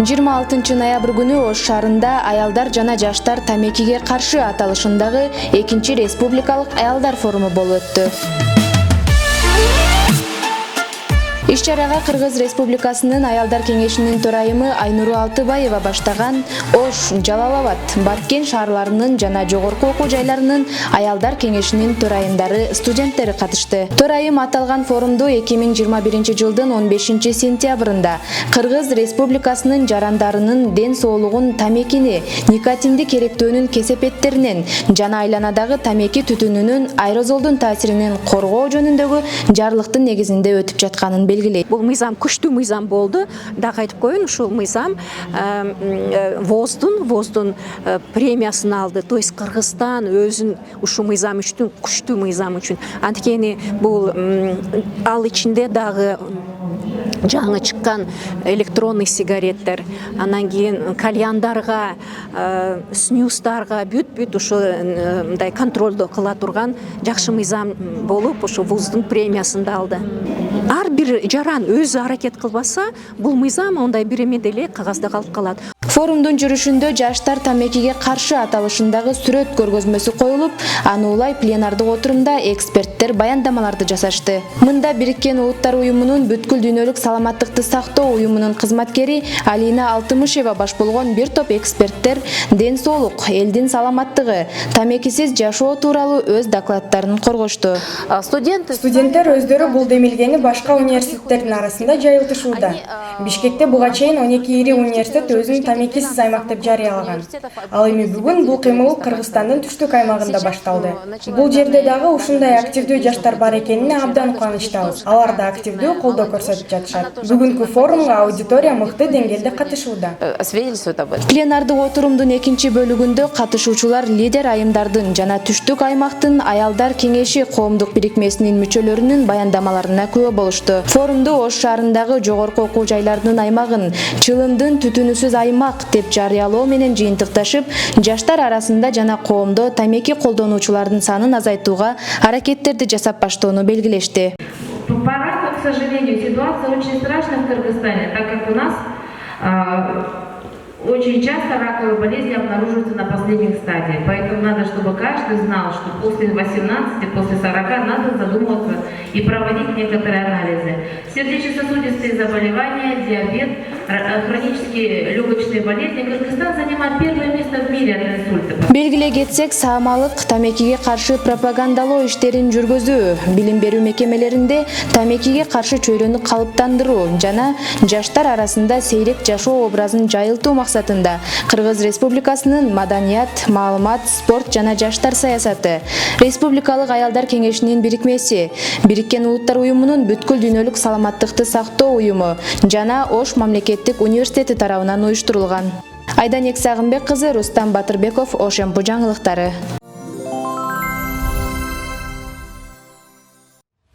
26 ноябрь күнү Ош шаарында аялдар жана жаштар тамекиге каршы аталышындагы 2 республикалык аялдар форуму болуп өттү. Иш-чарага Кыргыз Республикасынын аялдар кеңешинин төрайымы Айнуру Алтыбаева баштаган Ош, Жалал-Абад, Баткен шаарларынын жана жогорку окуу жайларынын аялдар кеңешинин төрайымдары, студенттери катышты. Төрайым аталган форумду 2021 жылдын 15 сентябрында Кыргыз Республикасынын жарандарынын ден соолугун тамекини, никотинди керектөөнүн кесепеттеринен жана айланадагы тамеки түтүнүнүн аэрозолдун таасиринен коргоо жөнүндөгү жарлыктын негизинде өтүп жатканын белгилейт. Бул мыйзам күчтүү мыйзам болду. Дагы айтып коеюн, ушул мыйзам ВОЗдун премиясын алды. То есть Кыргызстан өзүн ушул мыйзам үчүн, күчтүү мыйзам үчүн. Анткени бул ал ичинде дагы жаңы чыккан электронный сигареттер, анан кийин кальяндарга, снюстарга бүт ушу мындай контролду кыла турган жакшы мыйзам болуп, ушу ВУЗдун премиясын да алды. Ар бир жаран өзү аракет кылбаса, бул мыйзам ондай бир эме деле кагазда калып калат. Форумдун жүрүшүндө жаштар тамекиге каршы аталышындагы сүрөт көргөзмөсү коюлуп, аны улай пленардык отурумда эксперттер баяндамаларды жасашты. Мында Бириккен Улуттар уюмунун бүткүл дүйнөлүк саламаттыкты сактоо уюмунун кызматкери Алина Алтымышева баш болгон бир топ эксперттер ден соолук, элдин саламаттыгы, тамекисиз жашоо тууралуу өз докладдарын коргошту. Студенттер өздөрү бул демилгени башка университеттердин арасында жайылтышууда. Бишкекте буга чейин 12 ири университет өзүн тамекисиз аймак деп жарыялаган. Ал эми бүгүн бул кыймыл Кыргызстандын түштүк аймагында башталды. Бул жерде дагы ушундай активдүү жаштар бар экенине абдан кубанычтабыз. Алар да активдүү колдоо көрсөтүп жатышат. Бүгүнкү форумга аудитория мыкты деңгээлде катышууда. Пленардык отурумдун экинчи бөлүгүндө катышуучулар лидер айымдардын жана түштүк аймактын аялдар кеңеши коомдук бирикмесинин мүчөлөрүнүн баяндамаларына күбө болушту. Форумду Ош шаарындагы жогорку окуу жайларынын аймагын чылымдын түтүнүсүз аймак деп жарыялоо менен жыйынтыкташып, жаштар арасында жана коомдо тамеки колдонуучулардын санын азайтууга аракеттерди жасап баштоону белгилешти. Пока, к сожалению, ситуация очень страшная в Кыргызстане, так как у нас очень часто раковые болезни обнаруживаются на последних стадиях. Поэтому надо, чтобы каждый знал, что после 18, после 40 надо задумываться и проводить некоторые анализы. Сердечно-сосудистые заболевания, диабет, хронические легочные болезни. Кыргызстан занимает первое место в мире от инсульта. Белгилей кетсек, саамалык тамекиге каршы пропагандалоо иштерин жүргүзүү, билим берүү мекемелеринде тамекиге каршы чөйрөнү калыптандыруу жана жаштар арасында сейрек жашоо образын жайылтуу максатында Кыргыз Республикасынын маданият, маалымат, спорт жана жаштар саясаты, Республикалык аялдар кеңешинин бирикмеси, Бириккен Улуттар уюмунун бүткүл дүйнөлүк саламаттыкты сактоо уюму жана Ош мамлекеттик университети тарабынан уюштурулган. Айданек Сагынбек кызы, Рустам Батырбеков, Ош МП жаңылыктары.